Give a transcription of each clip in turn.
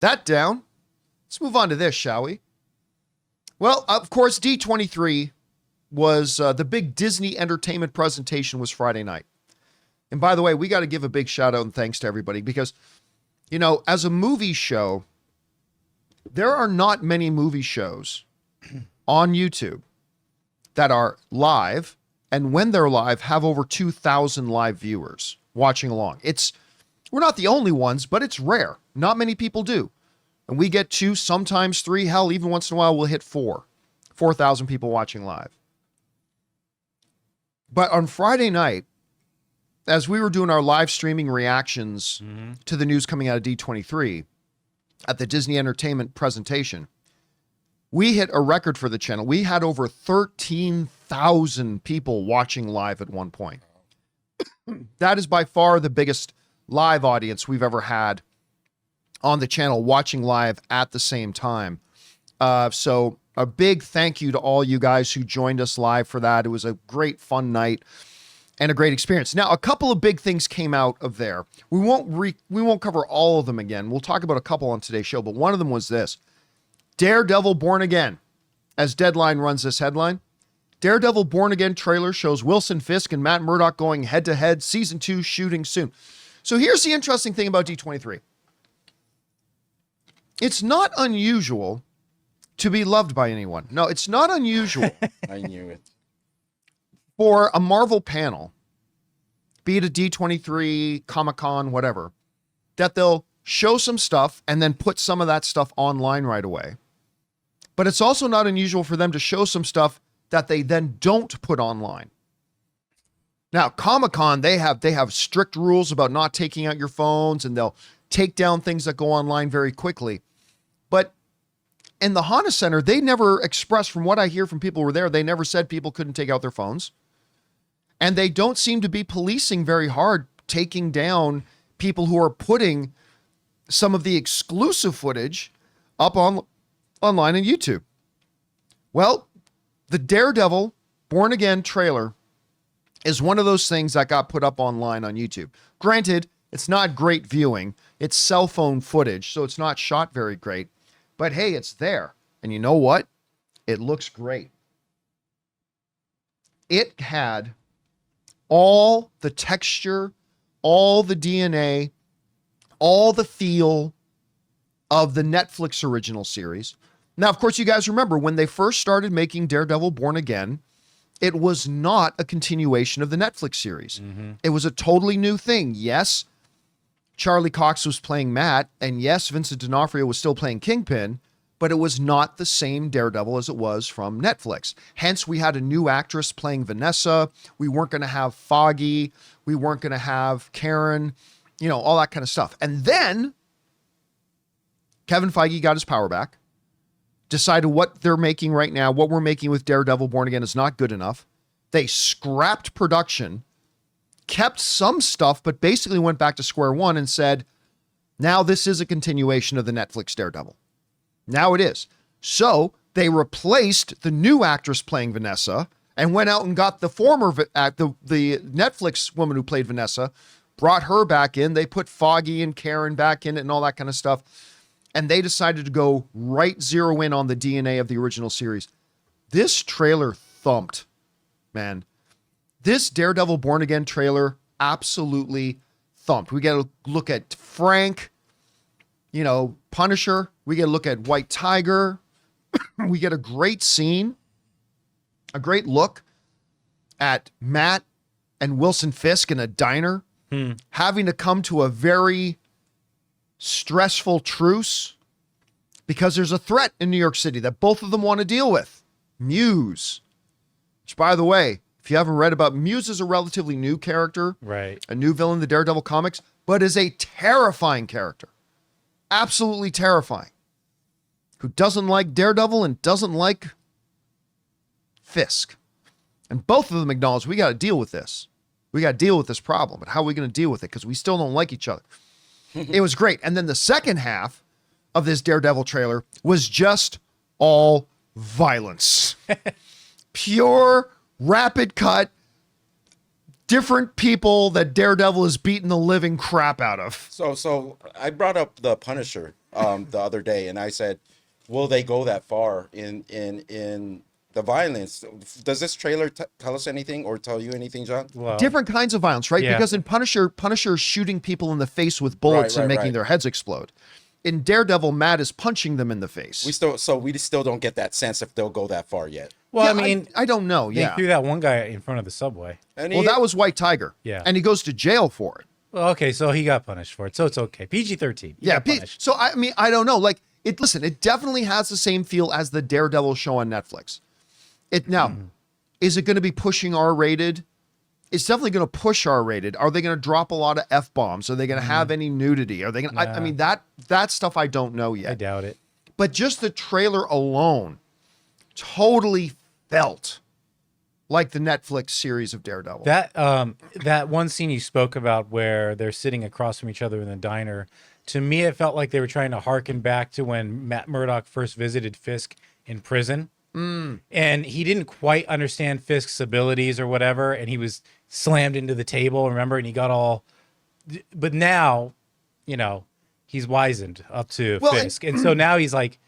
That down. Let's move on to this, shall we? Well, of course, D23 was the big Disney entertainment presentation was Friday night. And by the way, we got to give a big shout out and thanks to everybody because, you know, as a movie show, there are not many movie shows on YouTube that are live, and when they're live, have over 2,000 live viewers watching along. We're not the only ones, but it's rare. Not many people do. And we get 2, sometimes 3, hell, even once in a while we'll hit 4,000 people watching live. But on Friday night, as we were doing our live streaming reactions to the news coming out of D23 at the Disney Entertainment presentation, we hit a record for the channel. We had over 13,000 people watching live at one point. That is by far the biggest live audience we've ever had on the channel watching live at the same time. So a big thank you to all you guys who joined us live for that. It was a great fun night and a great experience. Now, a couple of big things came out of there. We won't cover all of them again. We'll talk about a couple on today's show, but one of them was this. Daredevil Born Again, as Deadline runs this headline. Daredevil Born Again trailer shows Wilson Fisk and Matt Murdock going head-to-head. Season 2 shooting soon. So here's the interesting thing about D23. It's not unusual to be loved by anyone. No, it's not unusual. I knew it. For a Marvel panel, be it a D23, Comic-Con, whatever, that they'll show some stuff and then put some of that stuff online right away. But it's also not unusual for them to show some stuff that they then don't put online. Now, Comic-Con, they have strict rules about not taking out your phones, and they'll take down things that go online very quickly. But in the Honda Center, they never expressed, from what I hear from people who were there, they never said people couldn't take out their phones. And they don't seem to be policing very hard, taking down people who are putting some of the exclusive footage up online on YouTube. Well, the Daredevil Born Again trailer is one of those things that got put up online on YouTube. Granted, it's not great viewing. It's cell phone footage, so it's not shot very great. But hey, it's there. And you know what? It looks great. It had all the texture, all the DNA, all the feel of the Netflix original series. Now, of course, you guys remember when they first started making Daredevil Born Again, it was not a continuation of the Netflix series. It was a totally new thing. Yes, Charlie Cox was playing Matt, and yes, Vincent D'Onofrio was still playing Kingpin, but it was not the same Daredevil as it was from Netflix. Hence, we had a new actress playing Vanessa. We weren't going to have Foggy. We weren't going to have Karen, you know, all that kind of stuff. And then Kevin Feige got his power back, decided what they're making right now, what we're making with Daredevil Born Again is not good enough. They scrapped production, kept some stuff, but basically went back to square one and said, now this is a continuation of the Netflix Daredevil. Now it is. So they replaced the new actress playing Vanessa and went out and got the former, the Netflix woman who played Vanessa, brought her back in. They put Foggy and Karen back in it and all that kind of stuff. And they decided to go right zero in on the DNA of the original series. This trailer thumped, man. This Daredevil Born Again trailer absolutely thumped. We got to look at Frank, you know, Punisher. We get to look at White Tiger. We get a great scene, a great look at Matt and Wilson Fisk in a diner, having to come to a very stressful truce because there's a threat in New York City that both of them want to deal with. Muse. Which, by the way, if you haven't read about, Muse is a relatively new character. Right. A new villain in the Daredevil comics, but is a terrifying character. Absolutely terrifying. Who doesn't like Daredevil and doesn't like Fisk. And both of them acknowledge we got to deal with this. We got to deal with this problem. But how are we going to deal with it? Because we still don't like each other. It was great. And then the second half of this Daredevil trailer was just all violence. Pure, rapid cut, different people that Daredevil is beating the living crap out of. So I brought up the Punisher the other day, and I said, will they go that far in the violence? Does this trailer tell us anything or tell you anything, John? Well, Different kinds of violence, right? Yeah. Because in Punisher is shooting people in the face with bullets and making their heads explode. In Daredevil, Matt is punching them in the face. We still don't get that sense if they'll go that far yet. well, Yeah, I mean, I don't know. they Yeah. threw that one guy in front of the subway. And Well, that was White Tiger. Yeah. And he goes to jail for it. Well, okay, so he got punished for it, so it's okay. PG-13. He Yeah. got punished. So I mean, I don't know. Like listen, it definitely has the same feel as the Daredevil show on Netflix. Is it going to be pushing R-rated? It's definitely going to push R-rated. Are they going to drop a lot of F-bombs? Are they going to have any nudity? Are they going to, I mean, that stuff I don't know yet. I doubt it. But just the trailer alone totally felt like the Netflix series of Daredevil. That one scene you spoke about where they're sitting across from each other in the diner, to me it felt like they were trying to harken back to when Matt Murdock first visited Fisk in prison. And he didn't quite understand Fisk's abilities or whatever, and he was slammed into the table, remember? And he got all... But now, he's wizened up to Fisk. And so now he's like,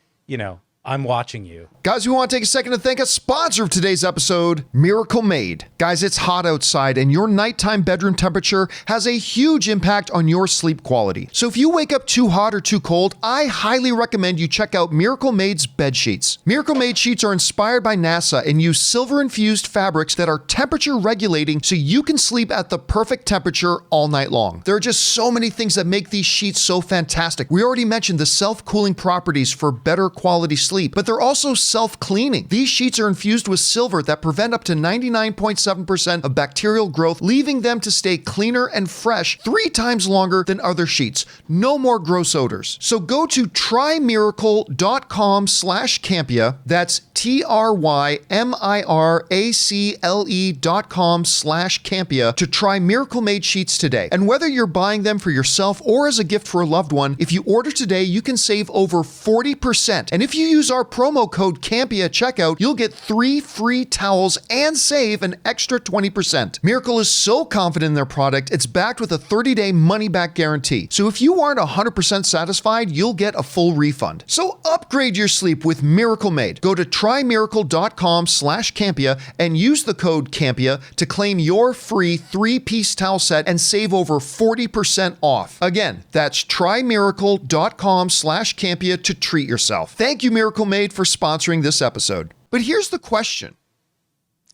I'm watching you. Guys, we want to take a second to thank a sponsor of today's episode, Miracle Made. Guys, it's hot outside and your nighttime bedroom temperature has a huge impact on your sleep quality. So if you wake up too hot or too cold, I highly recommend you check out Miracle Made's bed sheets. Miracle Made sheets are inspired by NASA and use silver-infused fabrics that are temperature regulating so you can sleep at the perfect temperature all night long. There are just so many things that make these sheets so fantastic. We already mentioned the self-cooling properties for better quality sleep, but they're also self-cleaning. These sheets are infused with silver that prevent up to 99.7% of bacterial growth, leaving them to stay cleaner and fresh 3 times longer than other sheets. No more gross odors. So go to trymiracle.com/Campea. That's TRYMIRACLE.com/Campea to try Miracle Made sheets today. And whether you're buying them for yourself or as a gift for a loved one, if you order today, you can save over 40%. And if you use our promo code Campea at checkout, you'll get 3 free towels and save an extra 20%. Miracle is so confident in their product, it's backed with a 30-day money-back guarantee. So if you aren't 100% satisfied, you'll get a full refund. So upgrade your sleep with Miracle Made. Go to trymiracle.com/Campea and use the code Campea to claim your free 3-piece towel set and save over 40% off. Again, that's trymiracle.com/Campea to treat yourself. Thank you, Miracle Made, for sponsoring this episode. But here's the question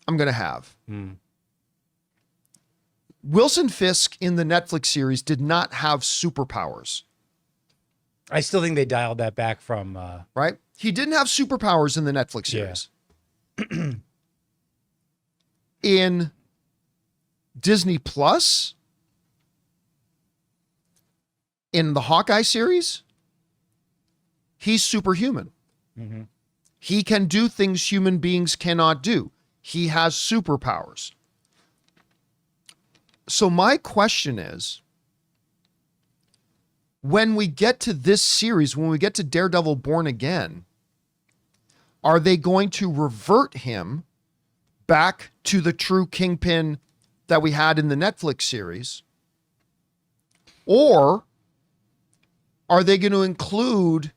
I'm going to have. Wilson Fisk in the Netflix series did not have superpowers. I still think they dialed that back from... right? He didn't have superpowers in the Netflix series. Yeah. In Disney Plus, in the Hawkeye series, he's superhuman. Mm-hmm. He can do things human beings cannot do. He has superpowers. So my question is, when we get to this series, when we get to Daredevil Born Again, are they going to revert him back to the true Kingpin that we had in the Netflix series? Or are they going to include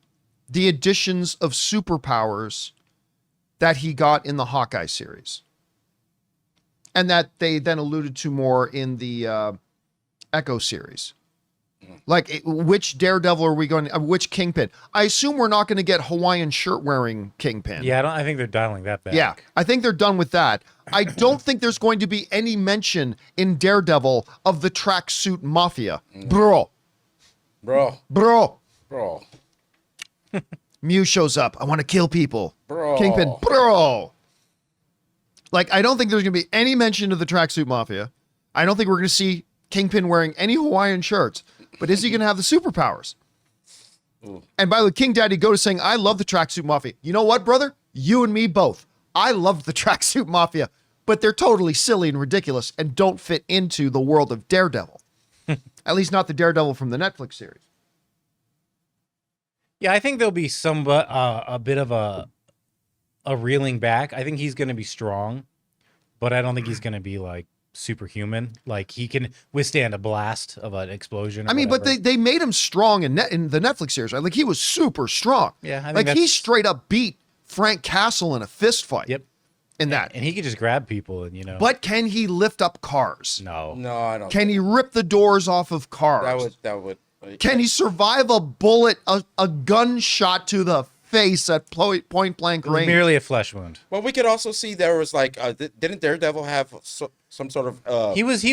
the additions of superpowers that he got in the Hawkeye series? And that they then alluded to more in the Echo series. Like, which Daredevil are we going to, which Kingpin? I assume we're not going to get Hawaiian shirt wearing Kingpin. Yeah, I think they're dialing that back. Yeah, I think they're done with that. I don't think there's going to be any mention in Daredevil of the tracksuit mafia. Bro. Mew shows up. I want to kill people. Bro. Kingpin. Bro. Like, I don't think there's going to be any mention of the tracksuit mafia. I don't think we're going to see Kingpin wearing any Hawaiian shirts. But is he going to have the superpowers? Ooh. And by the way, King Daddy Go to saying, I love the tracksuit mafia. You know what, brother? You and me both. I love the tracksuit mafia, but they're totally silly and ridiculous and don't fit into the world of Daredevil. At least not the Daredevil from the Netflix series. Yeah, I think there'll be a bit of a reeling back. I think he's going to be strong, but I don't think he's going to be like superhuman. Like he can withstand a blast of an explosion. Or I mean, but whatever. they made him strong in the Netflix series, right? Like he was super strong. Yeah, I think like he that's- straight up beat Frank Castle in a fist fight. Yep. In that. And he could just grab people and But can he lift up cars? no. No, I don't. Can he rip the doors off of cars? That would. Can he survive a bullet, a gunshot to the face at point blank It was range? merely a flesh wound. Well, we could also see there was like, didn't Daredevil have some sort of? He was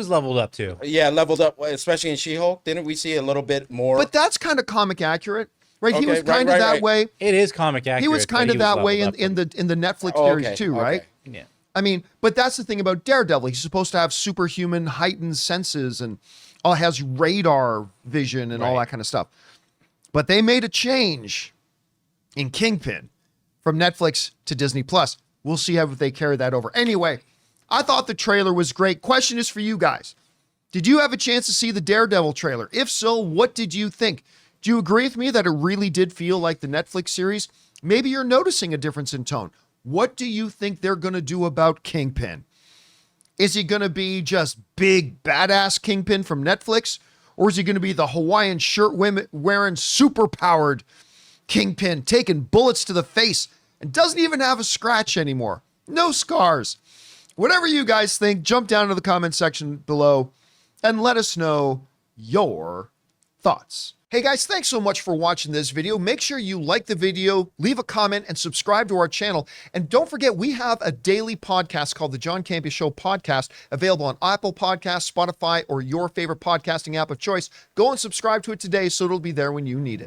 leveled up too. Yeah, leveled up, especially in She-Hulk. Didn't we see a little bit more? But that's kind of comic accurate, right? He Okay, was kind of right, that right. way. It is comic accurate. He was kind but of that way leveled in up the Netflix Oh, series okay, too, okay. right? Yeah. I mean, but that's the thing about Daredevil. He's supposed to have superhuman heightened senses and has radar vision and all Right. that kind of stuff. But they made a change in Kingpin from Netflix to Disney Plus. We'll see how they carry that over. Anyway, I thought the trailer was great. Question is for you guys. Did you have a chance to see the Daredevil trailer? If so, what did you think? Do you agree with me that it really did feel like the Netflix series? Maybe you're noticing a difference in tone. What do you think they're going to do about Kingpin? Is he going to be just big, badass Kingpin from Netflix? Or is he going to be the Hawaiian shirt wearing super-powered Kingpin, taking bullets to the face and doesn't even have a scratch anymore? No scars. Whatever you guys think, jump down to the comment section below and let us know your thoughts. Hey guys, thanks so much for watching this video. Make sure you like the video, leave a comment, and subscribe to our channel. And don't forget, we have a daily podcast called the John Campea Show podcast, available on Apple Podcasts, Spotify, or your favorite podcasting app of choice. Go and subscribe to it today so it'll be there when you need it.